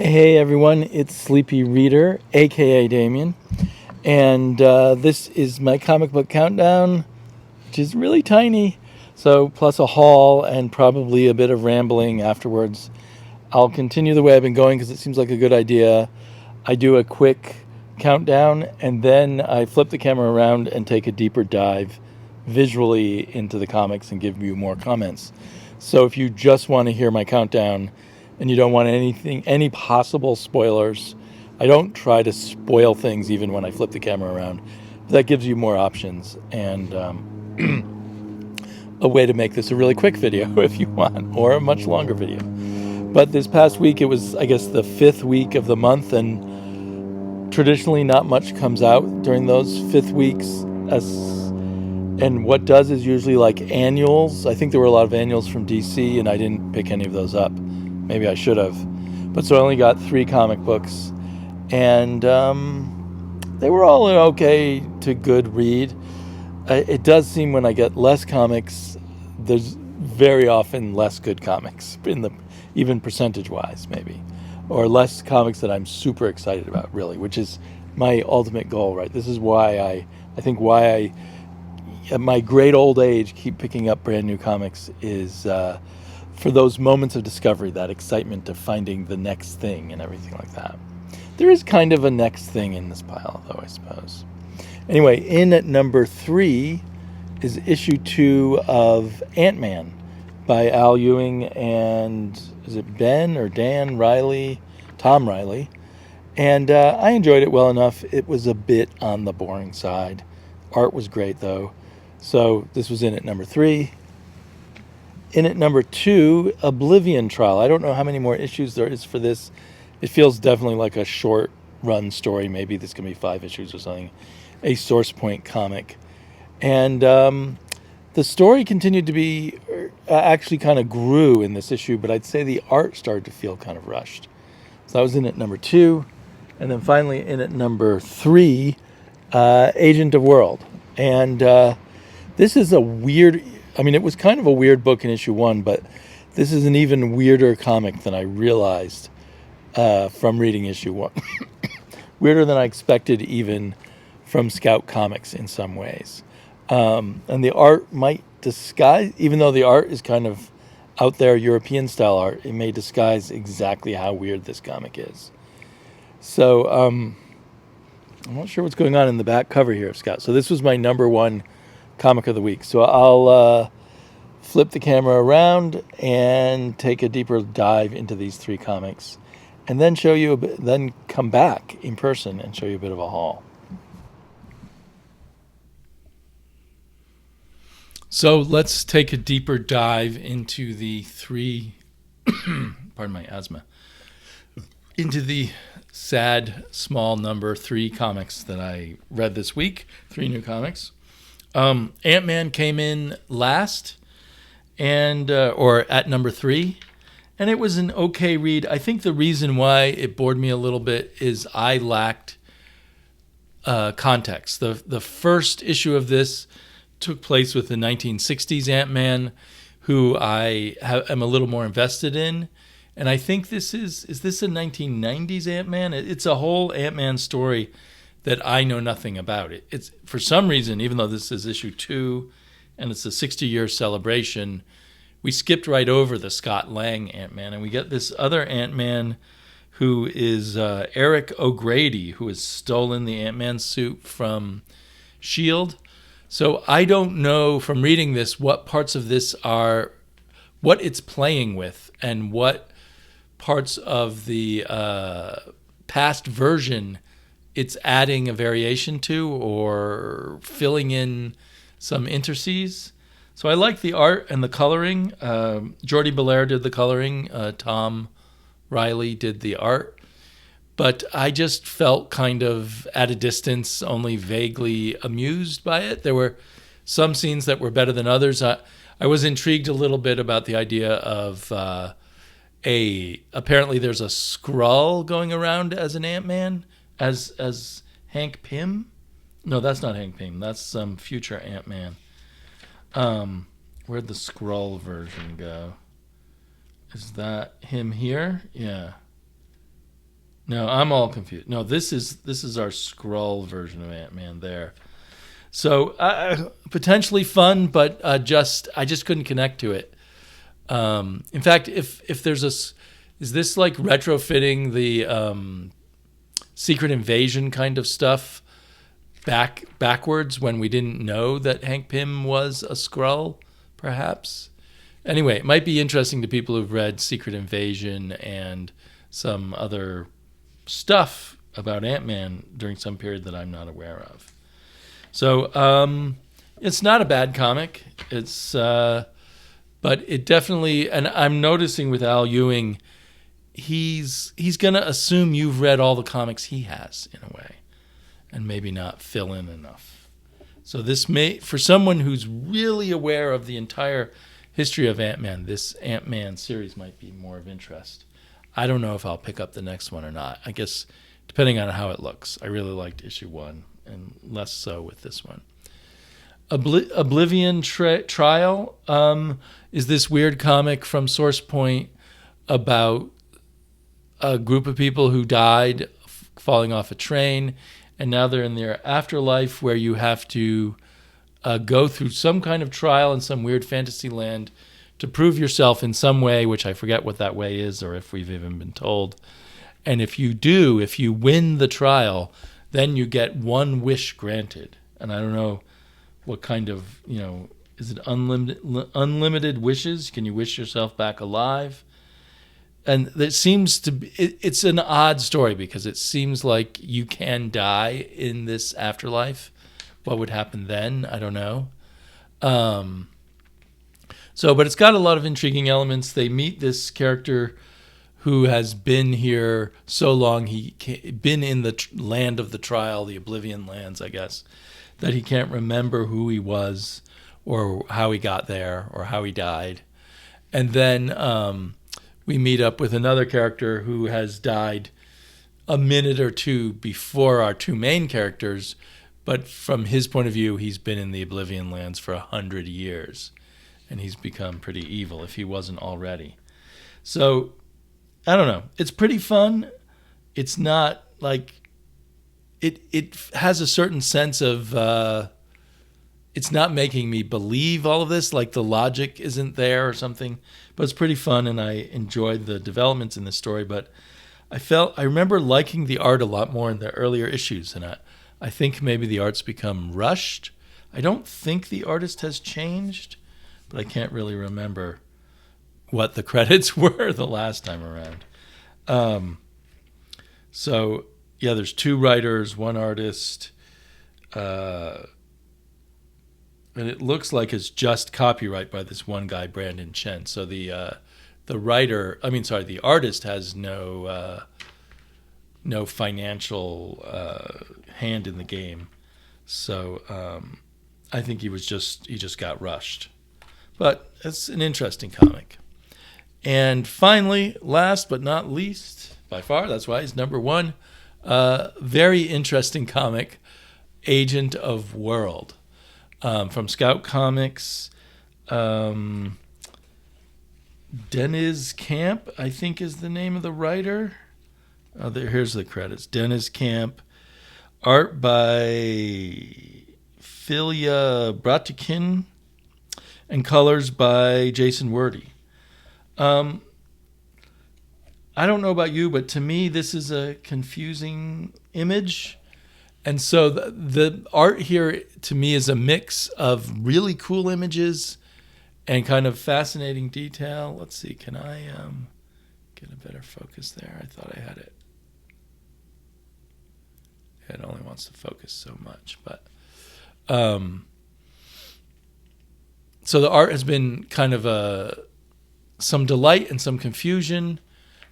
Hey everyone, it's Sleepy Reader, aka Damien, and this is my comic book countdown, which is really tiny. So, plus a haul and probably a bit of rambling afterwards. I'll continue the way I've been going because it seems like a good idea. I do a quick countdown and then I flip the camera around and take a deeper dive visually into the comics and give you more comments. So, if you just want to hear my countdown, and you don't want any possible spoilers, I don't try to spoil things even when I flip the camera around. That gives you more options and a way to make this a really quick video if you want, or a much longer video. But this past week, it was, I guess, the 5th week of the month, and traditionally not much comes out during those 5th weeks. And what does is usually like annuals. I think there were a lot of annuals from DC, and I didn't pick any of those up. Maybe I should have. But so I only got 3 comic books. And they were all an okay to good read. It does seem when I get less comics, there's very often less good comics, even percentage-wise, maybe. Or less comics that I'm super excited about, really, which is my ultimate goal, right? This is why I think why I, at my great old age, keep picking up brand new comics is... for those moments of discovery, that excitement of finding the next thing and everything like that. There is kind of a next thing in this pile, though, I suppose. Anyway, in at number 3 is issue 2 of Ant-Man by Al Ewing and, is it Ben or Dan Riley? Tom Riley. And I enjoyed it well enough. It was a bit on the boring side. Art was great, though. So this was in at number 3. In at number 2, Oblivion Trial. I don't know how many more issues there is for this. It feels definitely like a short run story. Maybe this can be 5 issues or something. A Source Point comic. And the story continued to be, actually kind of grew in this issue, but I'd say the art started to feel kind of rushed. So that was in at number 2. And then finally in at number 3, Agent of World. And this is a weird... I mean, it was kind of a weird book in issue 1, but this is an even weirder comic than I realized from reading issue 1. Weirder than I expected even from Scout Comics in some ways. And the art might disguise, even though the art is kind of out there European style art, it may disguise exactly how weird this comic is. So I'm not sure what's going on in the back cover here of Scout. So this was my number 1 comic of the week. So I'll flip the camera around and take a deeper dive into these 3 comics, and then show you then come back in person and show you a bit of a haul. So let's take a deeper dive into the 3 pardon my asthma, into the sad small number 3 comics that I read this week. 3 new comics. Ant-Man came in last, and or at number 3, and it was an okay read. I think the reason why it bored me a little bit is I lacked context. The first issue of this took place with the 1960s Ant-Man, who I am a little more invested in, and I think this is this a 1990s Ant-Man? It's a whole Ant-Man story that I know nothing about. It's for some reason, even though this is issue 2 and it's a 60-year celebration, we skipped right over the Scott Lang Ant-Man, and we get this other Ant-Man who is Eric O'Grady, who has stolen the Ant-Man suit from S.H.I.E.L.D. So I don't know from reading this what parts of this are what it's playing with and what parts of the past version it's adding a variation to or filling in some interstices. So I like the art and the coloring. Jordi Belair did the coloring. Tom Riley did the art. But I just felt kind of at a distance, only vaguely amused by it. There were some scenes that were better than others. I was intrigued a little bit about the idea of apparently there's a Skrull going around as an Ant-Man. As Hank Pym? No, that's not Hank Pym. That's some future Ant-Man. Where'd the Skrull version go? Is that him here? Yeah. No, I'm all confused. No, this is our Skrull version of Ant-Man there. So potentially fun, but I just couldn't connect to it. In fact, if there's is this like retrofitting the Secret Invasion kind of stuff backwards when we didn't know that Hank Pym was a Skrull, perhaps? Anyway, it might be interesting to people who've read Secret Invasion and some other stuff about Ant-Man during some period that I'm not aware of. So it's not a bad comic. It's but it definitely, and I'm noticing with Al Ewing, he's going to assume you've read all the comics he has in a way, and maybe not fill in enough. So this may, for someone who's really aware of the entire history of Ant-Man, this Ant-Man series might be more of interest. I don't know if I'll pick up the next one or not. I guess depending on how it looks. I really liked issue 1 and less so with this one. Oblivion Trial is this weird comic from Source Point about a group of people who died falling off a train, and now they're in their afterlife where you have to go through some kind of trial in some weird fantasy land to prove yourself in some way, which I forget what that way is or if we've even been told. And if you win the trial, then you get one wish granted. And I don't know what kind of, is it unlimited wishes? Can you wish yourself back alive? And it seems to be, it's an odd story because it seems like you can die in this afterlife. What would happen then? I don't know. But it's got a lot of intriguing elements. They meet this character who has been here so long, been in the land of the trial, the Oblivion lands, I guess, that he can't remember who he was or how he got there or how he died. And then we meet up with another character who has died a minute or two before our two main characters, but from his point of view, he's been in the Oblivion lands for 100 years, and he's become pretty evil if he wasn't already. So, I don't know. It's pretty fun. It's not like... It has a certain sense of... it's not making me believe all of this, like the logic isn't there or something, but it's pretty fun, and I enjoyed the developments in the story, but I remember liking the art a lot more in the earlier issues, and I think maybe the art's become rushed. I don't think the artist has changed, but I can't really remember what the credits were the last time around. Yeah, there's 2 writers, 1 artist, and it looks like it's just copyright by this one guy, Brandon Chen. So the artist has no financial hand in the game. So I think he just got rushed. But it's an interesting comic. And finally, last but not least, by far, that's why he's number 1, very interesting comic, Agent of World. From Scout Comics, Deniz Camp, I think is the name of the writer. Here's the credits. Deniz Camp, art by Filia Bratikin, and colors by Jason Wordie. I don't know about you, but to me, this is a confusing image. And so the art here, to me, is a mix of really cool images and kind of fascinating detail. Let's see, can I get a better focus there? I thought I had it. It only wants to focus so much. But so the art has been kind of some delight and some confusion.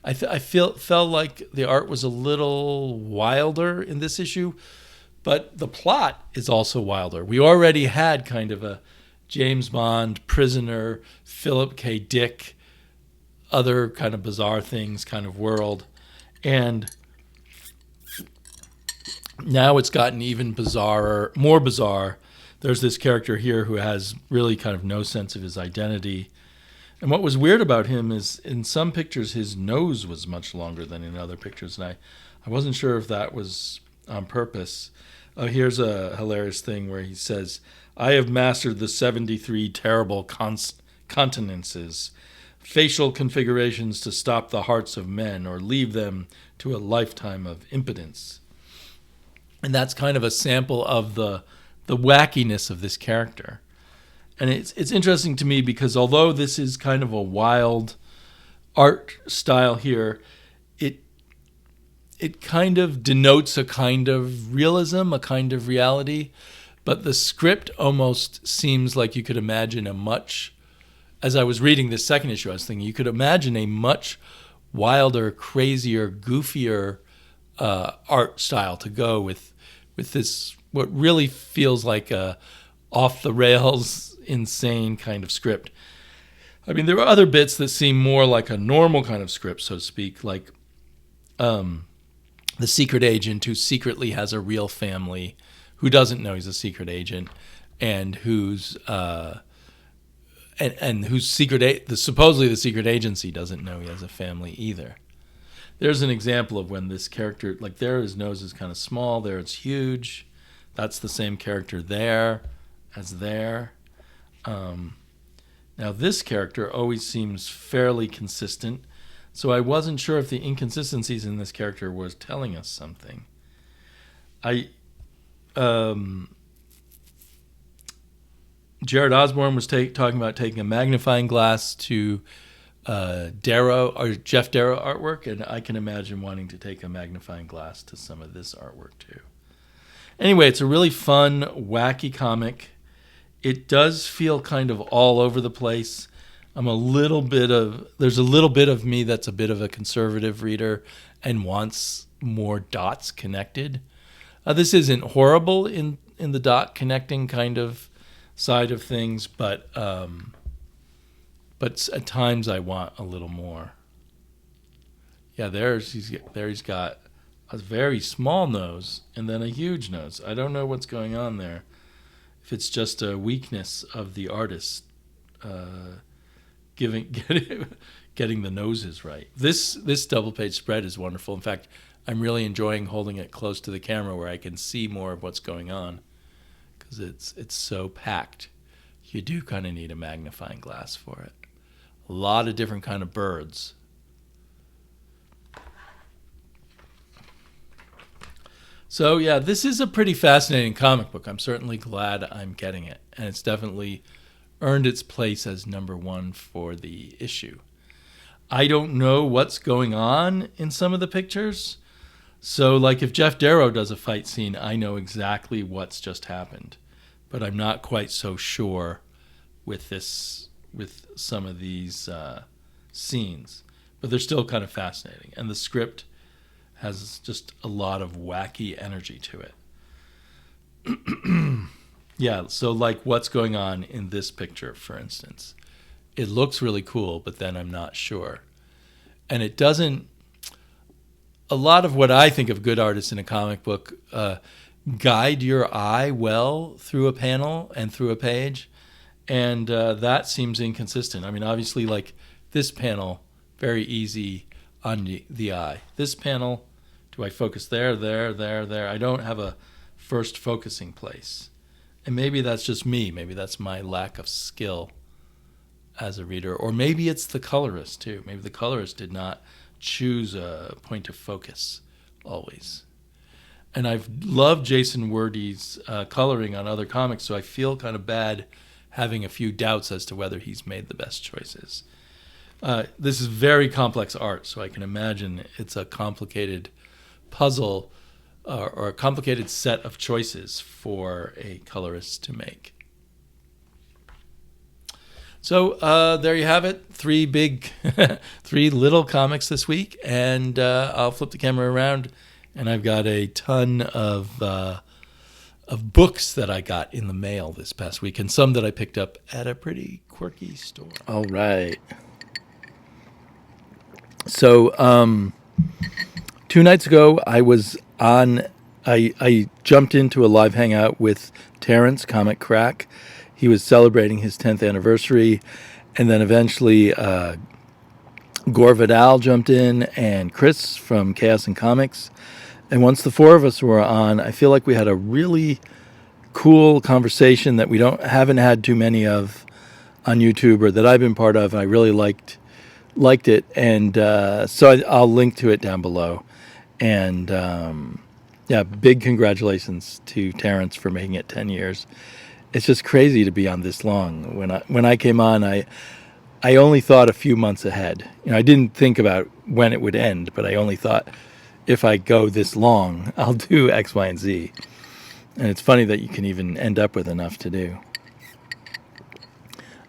I felt like the art was a little wilder in this issue, but the plot is also wilder. We already had kind of a James Bond, prisoner, Philip K. Dick, other kind of bizarre things kind of world. And now it's gotten even bizarrer, more bizarre. There's this character here who has really kind of no sense of his identity. And what was weird about him is in some pictures his nose was much longer than in other pictures, and I wasn't sure if that was on purpose. Here's a hilarious thing where he says, "I have mastered the 73 terrible continences, facial configurations to stop the hearts of men or leave them to a lifetime of impotence." And that's kind of a sample of the wackiness of this character. And it's interesting to me because although this is kind of a wild art style here, it kind of denotes a kind of realism, a kind of reality. But the script almost seems like you could imagine as I was reading this second issue, I was thinking you could imagine a much wilder, crazier, goofier art style to go with this, what really feels like a off-the-rails, insane kind of script. I mean, there are other bits that seem more like a normal kind of script, so to speak, like the secret agent who secretly has a real family, who doesn't know he's a secret agent, and whose supposedly the secret agency doesn't know he has a family either. There's an example of when this character, like there his nose is kind of small, there it's huge. That's the same character there as there. Now this character always seems fairly consistent, so I wasn't sure if the inconsistencies in this character was telling us something. Jared Osborne was talking about taking a magnifying glass to Jeff Darrow artwork, and I can imagine wanting to take a magnifying glass to some of this artwork too. Anyway, it's a really fun, wacky comic. It does feel kind of all over the place. There's a little bit of me that's a bit of a conservative reader and wants more dots connected. This isn't horrible in the dot connecting kind of side of things, but at times I want a little more. Yeah, he's got a very small nose and then a huge nose. I don't know what's going on there. If it's just a weakness of the artist getting the noses right. This double page spread is wonderful. In fact, I'm really enjoying holding it close to the camera where I can see more of what's going on because it's so packed. You do kind of need a magnifying glass for it. A lot of different kind of birds. So yeah, this is a pretty fascinating comic book. I'm certainly glad I'm getting it, and it's definitely earned its place as number one for the issue. I don't know what's going on in some of the pictures. So like if Jeff Darrow does a fight scene, I know exactly what's just happened. But I'm not quite so sure with some of these scenes. But they're still kind of fascinating. And the script has just a lot of wacky energy to it. Yeah, so like what's going on in this picture, for instance. It looks really cool, but then I'm not sure. And it doesn't... A lot of what I think of good artists in a comic book guide your eye well through a panel and through a page, and that seems inconsistent. I mean, obviously, like this panel, very easy on the eye. This panel, do I focus there, there, there, there? I don't have a first focusing place. And maybe that's just me. Maybe that's my lack of skill as a reader. Or maybe it's the colorist, too. Maybe the colorist did not choose a point of focus always. And I've loved Jason Wordie's coloring on other comics, so I feel kind of bad having a few doubts as to whether he's made the best choices. This is very complex art, so I can imagine it's a complicated puzzle or a complicated set of choices for a colorist to make. So there you have it. 3 little comics this week, and I'll flip the camera around, and I've got a ton of books that I got in the mail this past week, and some that I picked up at a pretty quirky store. All right. So 2 nights ago, I jumped into a live hangout with Terrence, Comickkrakk. He was celebrating his 10th anniversary, And then eventually Gore Vidal jumped in, and Chris from Chaos and Comics. And once the four of us were on, I feel like we had a really cool conversation that we haven't had too many of on YouTube, or that I've been part of. I really liked it, and so I'll link to it down below. And yeah, big congratulations to Terrence for making it 10 years. It's just crazy to be on this long. When I came on, I only thought a few months ahead. I didn't think about when it would end, but I only thought, if I go this long, I'll do X, Y, and Z. And it's funny that you can even end up with enough to do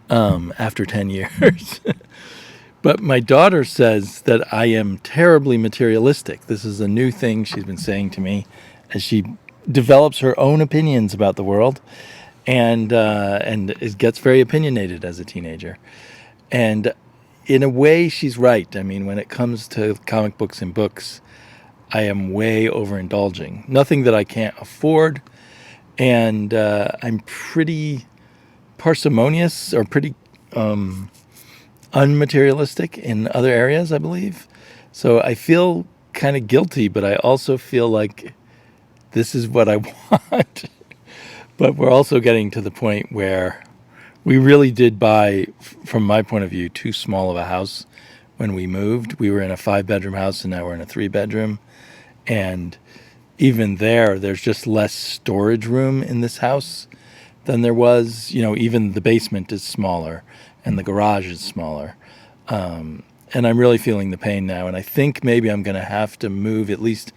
after 10 years. But my daughter says that I am terribly materialistic. This is a new thing she's been saying to me as she develops her own opinions about the world, and gets very opinionated as a teenager. And in a way, she's right. I mean, when it comes to comic books and books, I am way overindulging. Nothing that I can't afford, and I'm pretty parsimonious, or pretty unmaterialistic in other areas, I believe. So I feel kind of guilty, but I also feel like this is what I want. But we're also getting to the point where we really did buy, from my point of view, too small of a house when we moved. We were in a 5-bedroom house, and now we're in a 3-bedroom. And even there's just less storage room in this house than there was. Even the basement is smaller, and the garage is smaller. And I'm really feeling the pain now. And I think maybe I'm going to have to move, at least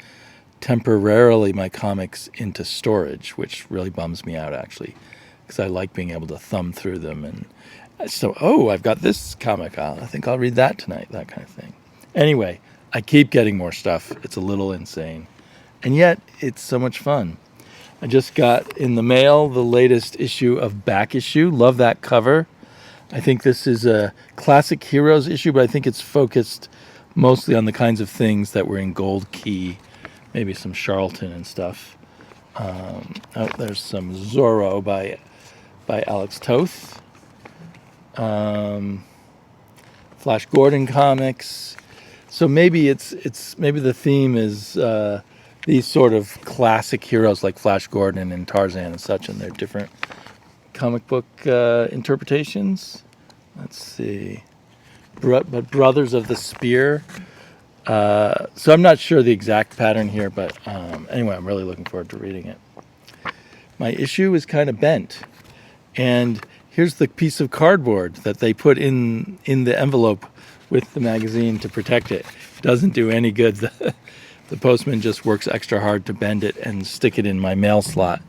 temporarily, my comics into storage, which really bums me out, actually, because I like being able to thumb through them. And so, I've got this comic. I think I'll read that tonight, that kind of thing. Anyway, I keep getting more stuff. It's a little insane. And yet, it's so much fun. I just got in the mail the latest issue of Back Issue. Love that cover. I think this is a Classic Heroes issue, but I think it's focused mostly on the kinds of things that were in Gold Key, maybe some Charlton and stuff. There's some Zorro by Alex Toth. Flash Gordon comics. So maybe maybe the theme is these sort of classic heroes like Flash Gordon and Tarzan and such, and their different comic book interpretations. Let's see. But Brothers of the Spear. So I'm not sure the exact pattern here, but anyway, I'm really looking forward to reading it. My issue is kind of bent, and here's the piece of cardboard that they put in the envelope with the magazine to protect it. It doesn't do any good. The postman just works extra hard to bend it and stick it in my mail slot.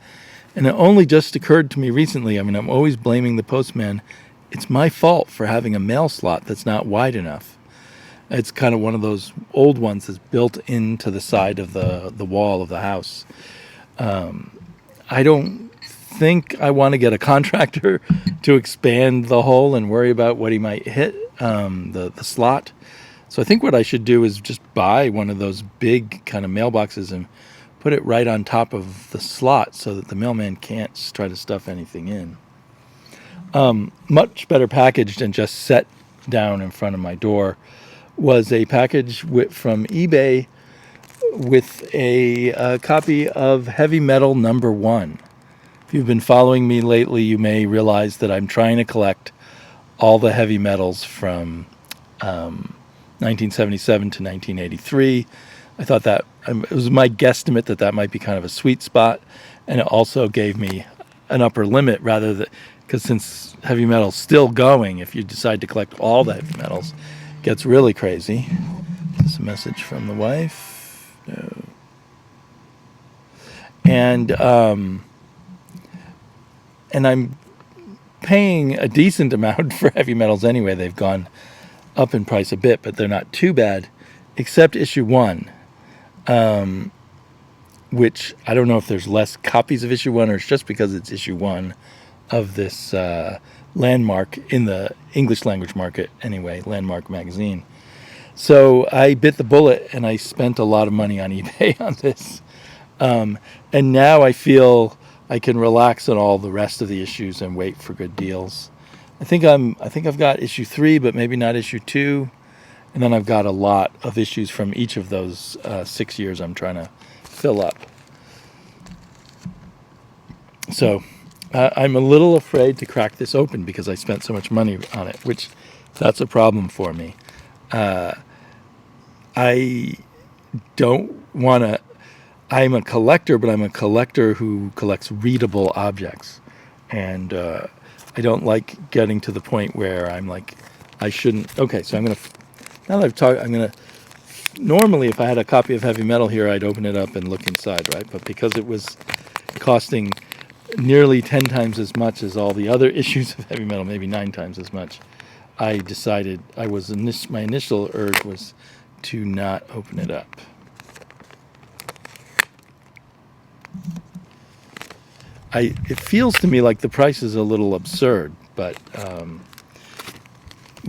And it only just occurred to me recently. I mean, I'm always blaming the postman. It's my fault for having a mail slot that's not wide enough. It's kind of one of those old ones that's built into the side of the wall of the house. I don't think I want to get a contractor to expand the hole and worry about what he might hit, the slot. So I think what I should do is just buy one of those big kind of mailboxes and put it right on top of the slot so that the mailman can't try to stuff anything in. Much better packaged and just set down in front of my door was a package from eBay with a copy of Heavy Metal #1. If you've been following me lately, you may realize that I'm trying to collect all the heavy metals from 1977 to 1983. I thought that it was my guesstimate that might be kind of a sweet spot, and it also gave me an upper limit because since heavy metal's still going, if you decide to collect all the heavy metals, it gets really crazy. Is this a message from the wife? No. And I'm paying a decent amount for heavy metals anyway. They've gone up in price a bit, but they're not too bad, except issue 1, which I don't know if there's less copies of issue 1 or it's just because it's issue 1 of this Landmark, in the English language market anyway, Landmark magazine. So I bit the bullet and I spent a lot of money on eBay on this. And now I feel I can relax on all the rest of the issues and wait for good deals. I think I've got issue 3, but maybe not issue 2. And then I've got a lot of issues from each of those 6 years I'm trying to fill up. So I'm a little afraid to crack this open because I spent so much money on it, which that's a problem for me. I don't want to... I'm a collector, but I'm a collector who collects readable objects. And I don't like getting to the point where I'm like, I shouldn't... Okay, so I'm going to... Now that I've talked, I'm going to... Normally, if I had a copy of Heavy Metal here, I'd open it up and look inside, right? But because it was costing nearly 10 times as much as all the other issues of Heavy Metal, maybe 9 times as much, I decided my initial urge was to not open it up. It feels to me like the price is a little absurd, but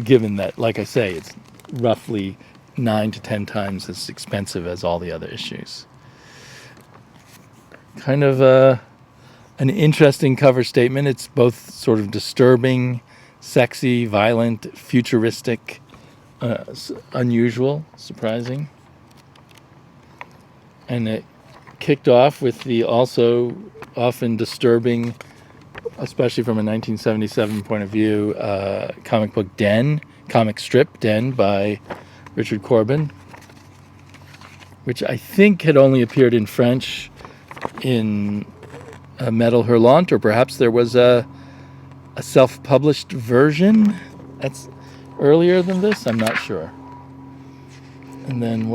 given that, like I say, it's roughly 9 to 10 times as expensive as all the other issues. Kind of an interesting cover statement. It's both sort of disturbing, sexy, violent, futuristic, unusual, surprising. And it kicked off with the also often disturbing, especially from a 1977 point of view, comic strip Den by Richard Corbin, which I think had only appeared in French in Metal Hurlant, or perhaps there was a self-published version that's earlier than this. I'm not sure. And then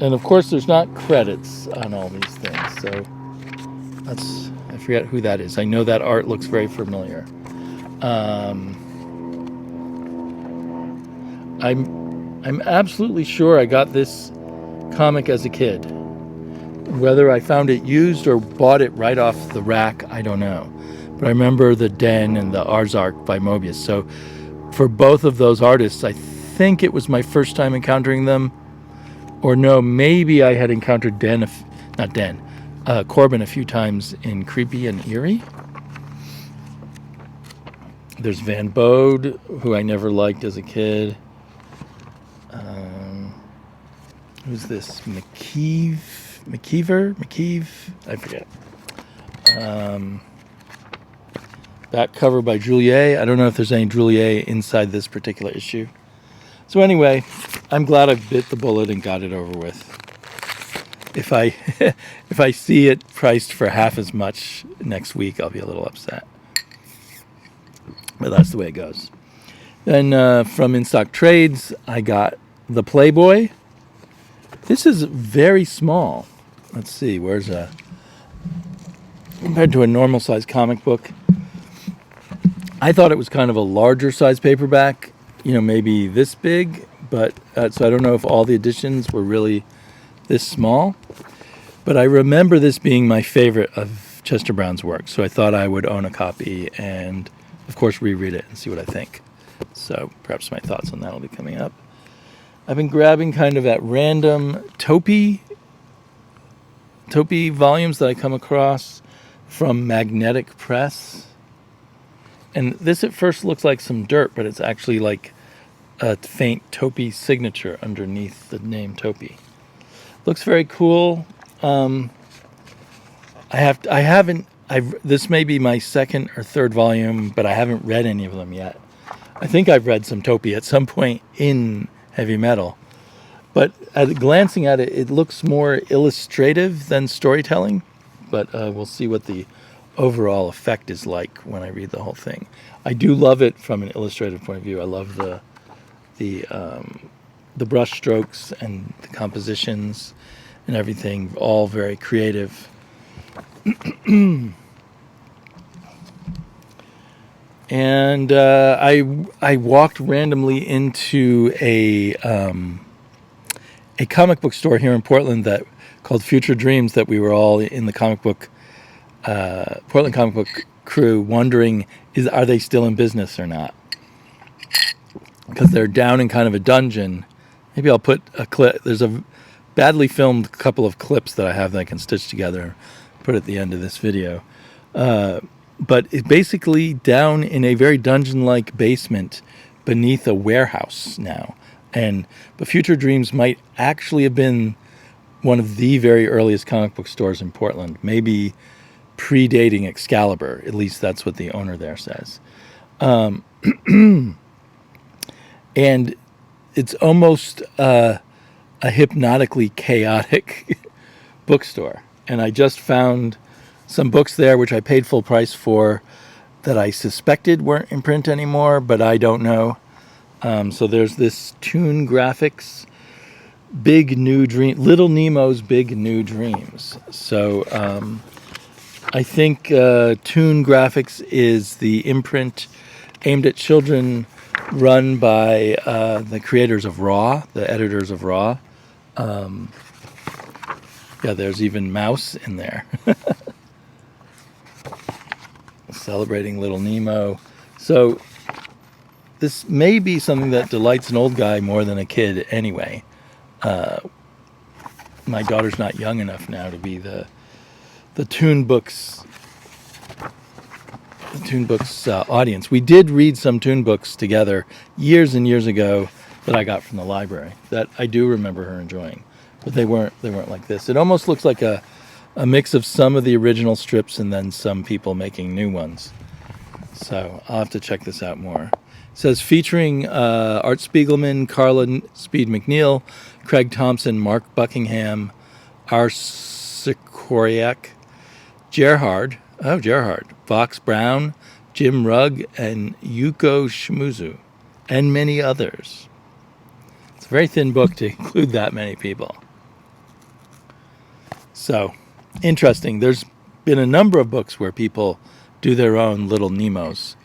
and of course there's not credits on all these things, so I forget who that is. I know that art looks very familiar. I'm absolutely sure I got this comic as a kid. Whether I found it used or bought it right off the rack, I don't know. But I remember the Den and the Arzark by Moebius. So for both of those artists, I think it was my first time encountering them. Or no, maybe I had encountered Corbin a few times in Creepy and Eerie. There's Van Bode, who I never liked as a kid. Who's this? McKeeve? I forget. Back cover by Juliet. I don't know if there's any Juliet inside this particular issue. So anyway, I'm glad I bit the bullet and got it over with. If I see it priced for half as much next week, I'll be a little upset. But that's the way it goes. Then from In Stock Trades, I got The Playboy. This is very small. Let's see, compared to a normal size comic book. I thought it was kind of a larger size paperback, maybe this big, but so I don't know if all the editions were really this small. But I remember this being my favorite of Chester Brown's work, so I thought I would own a copy and, of course, reread it and see what I think. So perhaps my thoughts on that will be coming up. I've been grabbing kind of at random Topi volumes that I come across from Magnetic Press. And this at first looks like some dirt, but it's actually like a faint Topi signature underneath the name Topi. Looks very cool. This may be my second or third volume, but I haven't read any of them yet. I think I've read some Topi at some point in Heavy Metal, but glancing at it, it looks more illustrative than storytelling, but we'll see what the overall effect is like when I read the whole thing. I do love it from an illustrative point of view. I love the brush strokes and the compositions and everything, all very creative. And I walked randomly into a comic book store here in Portland called Future Dreams, that we were all in the Portland comic book crew wondering, are they still in business or not? Because they're down in kind of a dungeon. Maybe I'll put a clip. There's a badly filmed couple of clips that I have that I can stitch together, put at the end of this video. but it's basically down in a very dungeon-like basement beneath a warehouse now. But Future Dreams might actually have been one of the very earliest comic book stores in Portland, maybe predating Excalibur. At least that's what the owner there says. And it's almost a hypnotically chaotic bookstore. And I just found some books there which I paid full price for that I suspected weren't in print anymore, but I don't know. So there's this Toon Graphics Big New Dream, Little Nemo's Big New Dreams. So I think Toon Graphics is the imprint aimed at children, run by the creators of Raw, the editors of Raw. Yeah, there's even Mouse in there. Celebrating Little Nemo. So this may be something that delights an old guy more than a kid anyway. My daughter's not young enough now to be the Toon Books audience. We did read some Toon books together years and years ago that I got from the library that I do remember her enjoying, but they weren't like this. It almost looks like a mix of some of the original strips and then some people making new ones. So I'll have to check this out more. It says featuring Art Spiegelman, Carla Speed McNeil, Craig Thompson, Mark Buckingham, R. Sikoriak, Gerhard, Vox Brown, Jim Rugg, and Yuko Shimizu, and many others. It's a very thin book to include that many people. So, interesting. There's been a number of books where people do their own Little Nemos.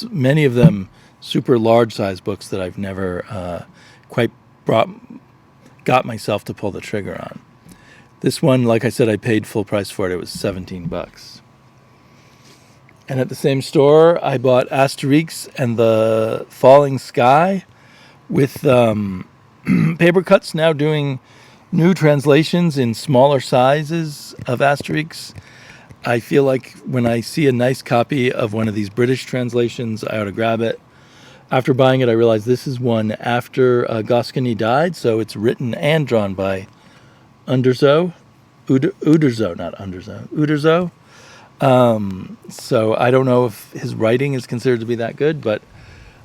Many of them super large-size books that I've never quite got myself to pull the trigger on. This one, like I said, I paid full price for it. It was $17. And at the same store, I bought Asterix and the Falling Sky with paper cuts now doing new translations in smaller sizes of Asterix. I feel like when I see a nice copy of one of these British translations, I ought to grab it. After buying it, I realized this is one after Goscinny died, so it's written and drawn by Uderzo. So I don't know if his writing is considered to be that good, but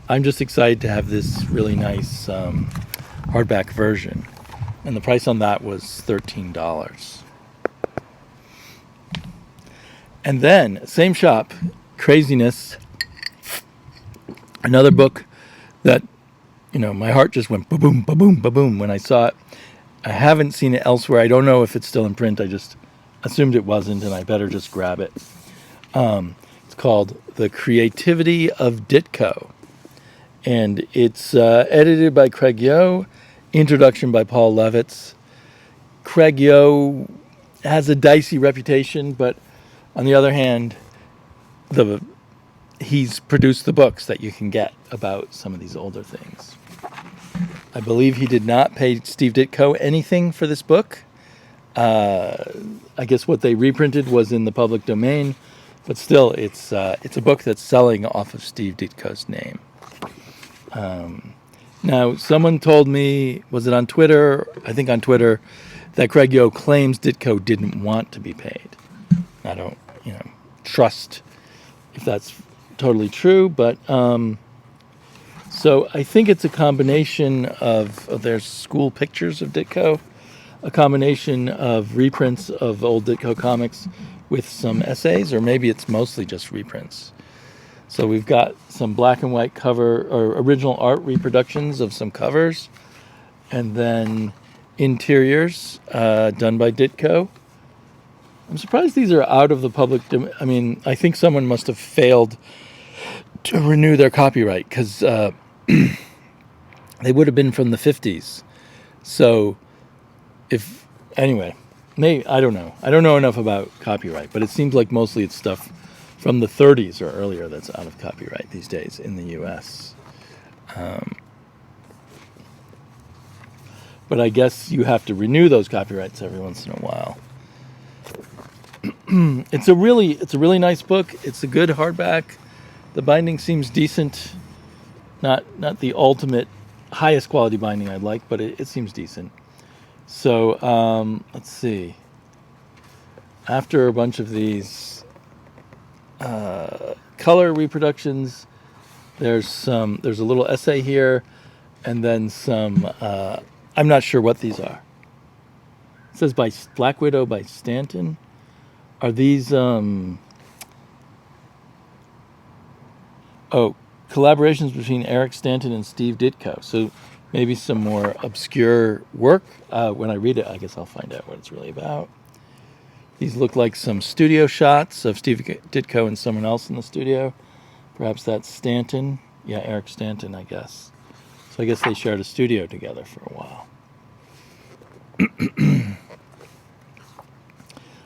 I'm just excited to have this really nice hardback version. And the price on that was $13. And then, same shop, Craziness, another book that, my heart just went ba-boom, ba-boom, ba-boom when I saw it. I haven't seen it elsewhere. I don't know if it's still in print. I just assumed it wasn't, and I better just grab it. It's called The Creativity of Ditko. And it's edited by Craig Yo, introduction by Paul Levitz. Craig Yo has a dicey reputation, but on the other hand, he's produced the books that you can get about some of these older things. I believe he did not pay Steve Ditko anything for this book. I guess what they reprinted was in the public domain, but still, it's a book that's selling off of Steve Ditko's name. Now, someone told me, was it on Twitter? I think on Twitter, that Craig Yo claims Ditko didn't want to be paid. I don't, trust if that's totally true, but so I think it's a combination of there's school pictures of Ditko, a combination of reprints of old Ditko comics with some essays, or maybe it's mostly just reprints. So we've got some black and white cover or original art reproductions of some covers, and then interiors done by Ditko. I'm surprised these are out of the public domain. I mean, I think someone must have failed to renew their copyright, because they would have been from the 50s. So anyway, I don't know. I don't know enough about copyright, but it seems like mostly it's stuff from the 30s or earlier that's out of copyright these days in the U.S. But I guess you have to renew those copyrights every once in a while. It's a really nice book. It's a good hardback. The binding seems decent. Not the ultimate highest quality binding I'd like, but it seems decent. So let's see. After a bunch of these color reproductions, there's a little essay here, and then some. I'm not sure what these are. It says by Black Widow by Stanton. Are these collaborations between Eric Stanton and Steve Ditko? So maybe some more obscure work. When I read it, I guess I'll find out what it's really about. These look like some studio shots of Steve Ditko and someone else in the studio. Perhaps that's Stanton. Yeah, Eric Stanton, I guess. So I guess they shared a studio together for a while.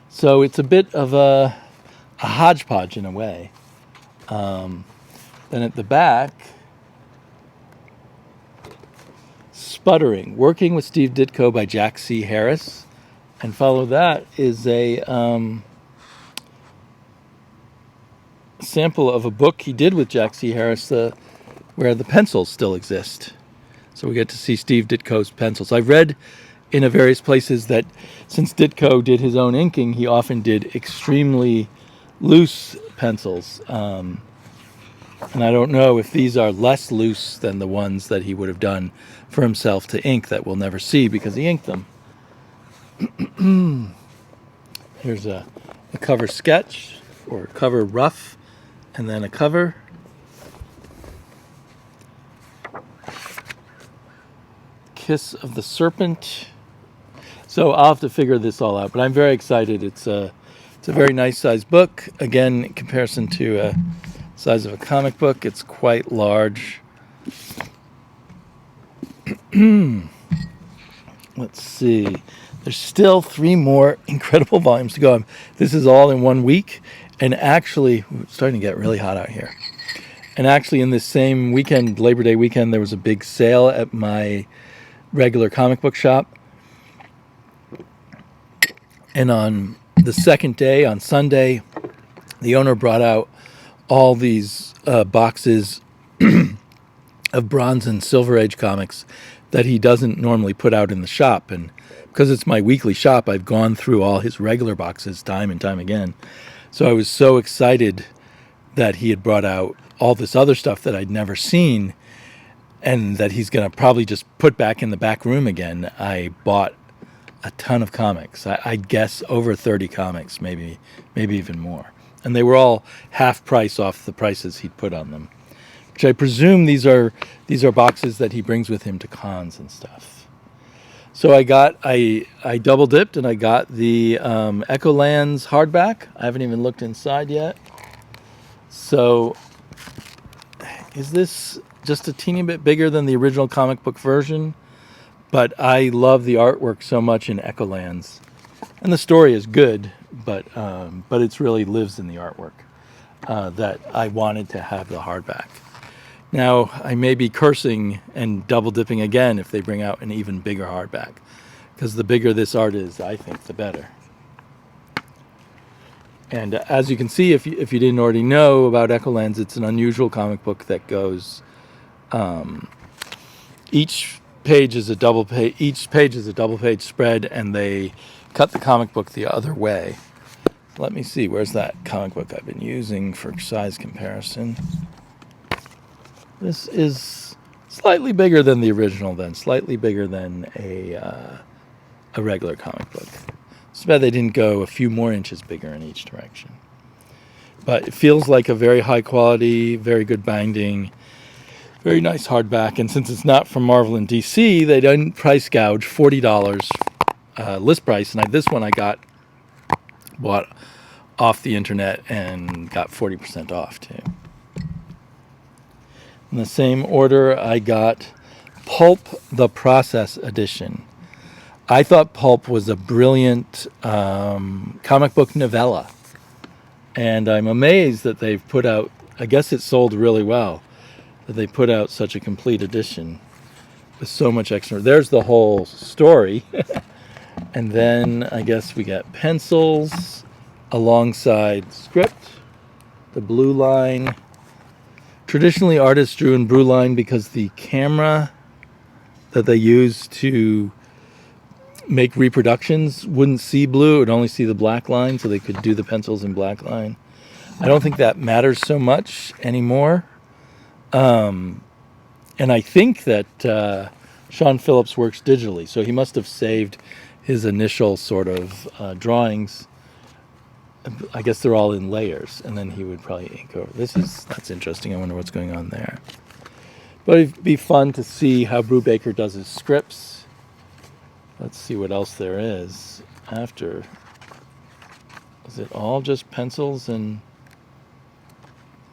So it's a bit of a hodgepodge in a way. Then at the back, Sputtering, Working with Steve Ditko by Jack C. Harris. And follow that is a sample of a book he did with Jack C. Harris where the pencils still exist. So we get to see Steve Ditko's pencils. I've read in various places that since Ditko did his own inking, he often did extremely loose pencils. And I don't know if these are less loose than the ones that he would have done for himself to ink that we'll never see because he inked them. Here's a cover sketch or cover rough, and then a cover. Kiss of the Serpent. So I'll have to figure this all out, but I'm very excited. It's a very nice sized book. Again, in comparison to the size of a comic book, it's quite large. Let's see. There's still 3 more incredible volumes to go. This is all in 1 week, and actually, it's starting to get really hot out here. And actually, in this same weekend, Labor Day weekend, there was a big sale at my regular comic book shop. And on the second day, on Sunday, the owner brought out all these boxes of Bronze and Silver Age comics that he doesn't normally put out in the shop. And because it's my weekly shop, I've gone through all his regular boxes time and time again. So I was so excited that he had brought out all this other stuff that I'd never seen and that he's going to probably just put back in the back room again. I bought a ton of comics. I guess over 30 comics, maybe even more. And they were all half price off the prices he'd put on them, which I presume these are boxes that he brings with him to cons and stuff. So I double dipped and I got the Echolands hardback. I haven't even looked inside yet. So is this just a teeny bit bigger than the original comic book version? But I love the artwork so much in Echolands, and the story is good, but it really lives in the artwork that I wanted to have the hardback. Now I may be cursing and double dipping again if they bring out an even bigger hardback, because the bigger this art is, I think, the better. And as you can see, if you didn't already know about Echolands, it's an unusual comic book that goes each page is a double page. Each page is a double page spread, and they cut the comic book the other way. Let me see. Where's that comic book I've been using for size comparison? This is slightly bigger than the original, then slightly bigger than a regular comic book. It's bad they didn't go a few more inches bigger in each direction. But it feels like a very high quality, very good binding, very nice hardback. And since it's not from Marvel and DC, they didn't price gouge. $40 list price. And this one I bought off the internet and got 40% off too. In the same order, I got Pulp the Process Edition. I thought Pulp was a brilliant comic book novella. And I'm amazed that they've put out, I guess it sold really well, that they put out such a complete edition with so much extra. There's the whole story. And then I guess we got pencils, alongside script, the blue line. Traditionally, artists drew in blue line because the camera that they used to make reproductions wouldn't see blue. It would only see the black line, so they could do the pencils in black line. I don't think that matters so much anymore. And I think that Sean Phillips works digitally, so he must have saved his initial sort of drawings. I guess they're all in layers, and then he would probably ink over. That's interesting. I wonder what's going on there. But it'd be fun to see how Brubaker does his scripts. Let's see what else there is after. Is it all just pencils and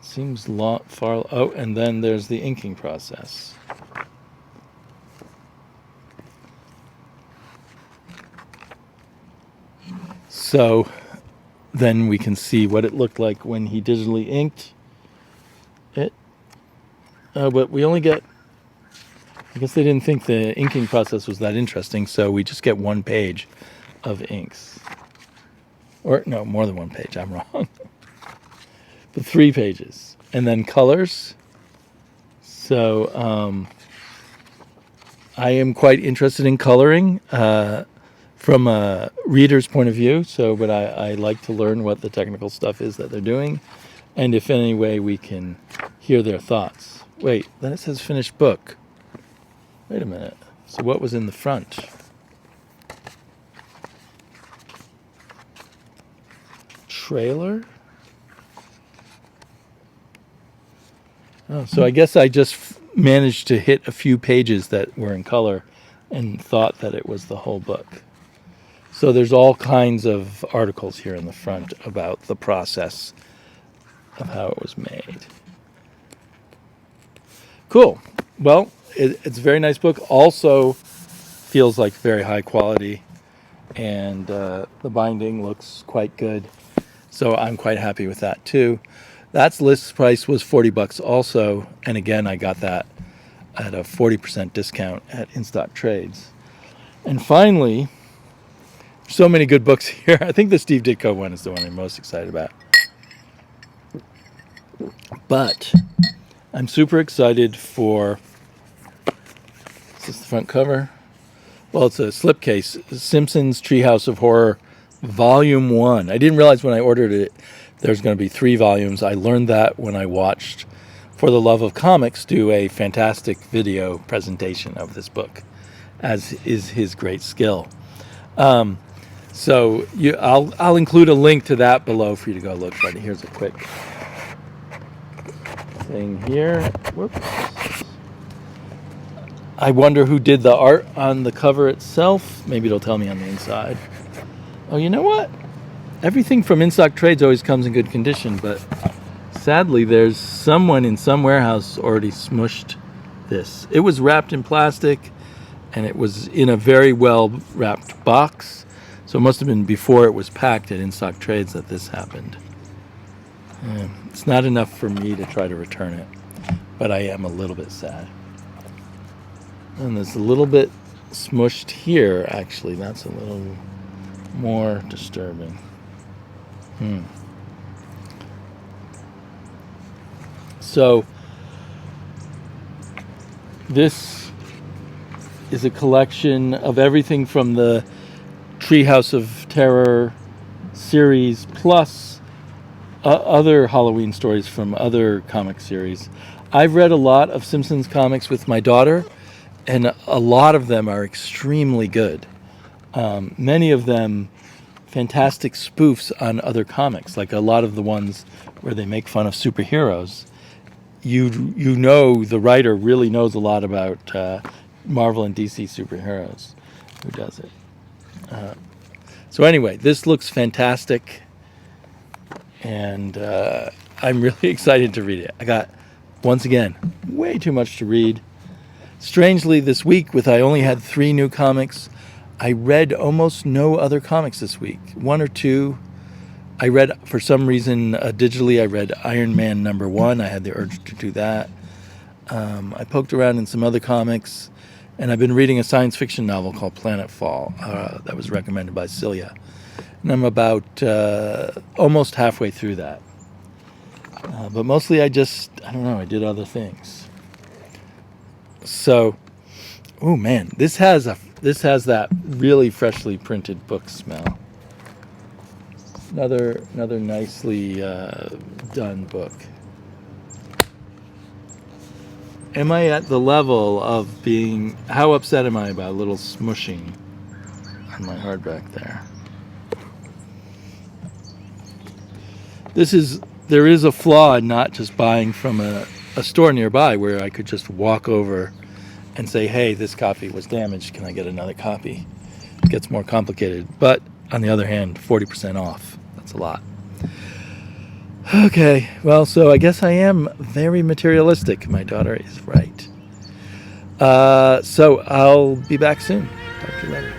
seems far? Oh, and then there's the inking process. So then we can see what it looked like when he digitally inked it. But we only get, I guess they didn't think the inking process was that interesting, so we just get one page of inks. Or, no, more than one page, I'm wrong. But 3 pages. And then colors. So I am quite interested in coloring from a reader's point of view. But I like to learn what the technical stuff is that they're doing. And if in any way we can hear their thoughts. Wait, then it says finished book. Wait a minute. So what was in the front? Trailer? Oh, so I guess I just managed to hit a few pages that were in color and thought that it was the whole book. So there's all kinds of articles here in the front about the process of how it was made. Cool. Well, it's a very nice book. Also feels like very high quality, and the binding looks quite good. So I'm quite happy with that too. That's list price was $40 also, and again I got that at a 40% discount at In Stock Trades. And finally, so many good books here. I think the Steve Ditko one is the one I'm most excited about. But I'm super excited for, is this the front cover? Well, it's a slipcase, Simpsons Treehouse of Horror, Volume 1. I didn't realize when I ordered it there's going to be 3 volumes. I learned that when I watched For the Love of Comics do a fantastic video presentation of this book, as is his great skill. So I'll include a link to that below for you to go look at. Here's a quick thing here. Whoops. I wonder who did the art on the cover itself. Maybe it'll tell me on the inside. Oh, you know what? Everything from In Stock Trades always comes in good condition, but sadly there's someone in some warehouse already smushed this. It was wrapped in plastic, and it was in a very well wrapped box. So it must have been before it was packed at In Stock Trades that this happened. It's not enough for me to try to return it, but I am a little bit sad. And there's a little bit smushed here, actually. That's a little more disturbing. So this is a collection of everything from the Treehouse of Terror series plus other Halloween stories from other comic series. I've read a lot of Simpsons comics with my daughter, and a lot of them are extremely good. Many of them fantastic spoofs on other comics, like a lot of the ones where they make fun of superheroes. You know the writer really knows a lot about Marvel and DC superheroes who does it. So anyway, this looks fantastic, and I'm really excited to read it. I got, once again, way too much to read. Strangely, this week, I only had 3 new comics, I read almost no other comics this week. 1 or 2. I read, for some reason, digitally, I read Iron Man #1. I had the urge to do that. I poked around in some other comics, And I've been reading a science fiction novel called Planet Fall that was recommended by Celia. And I'm about almost halfway through that. But mostly I don't know, I did other things. So, oh man, this has that really freshly printed book smell. Another nicely done book. Am I at the level of being... How upset am I about a little smushing on my hardback there? There is a flaw in not just buying from a store nearby where I could just walk over and say, hey, this copy was damaged. Can I get another copy? It gets more complicated. But on the other hand, 40% off. That's a lot. Okay, well, so I guess I am very materialistic. My daughter is right. So I'll be back soon. Talk to you later.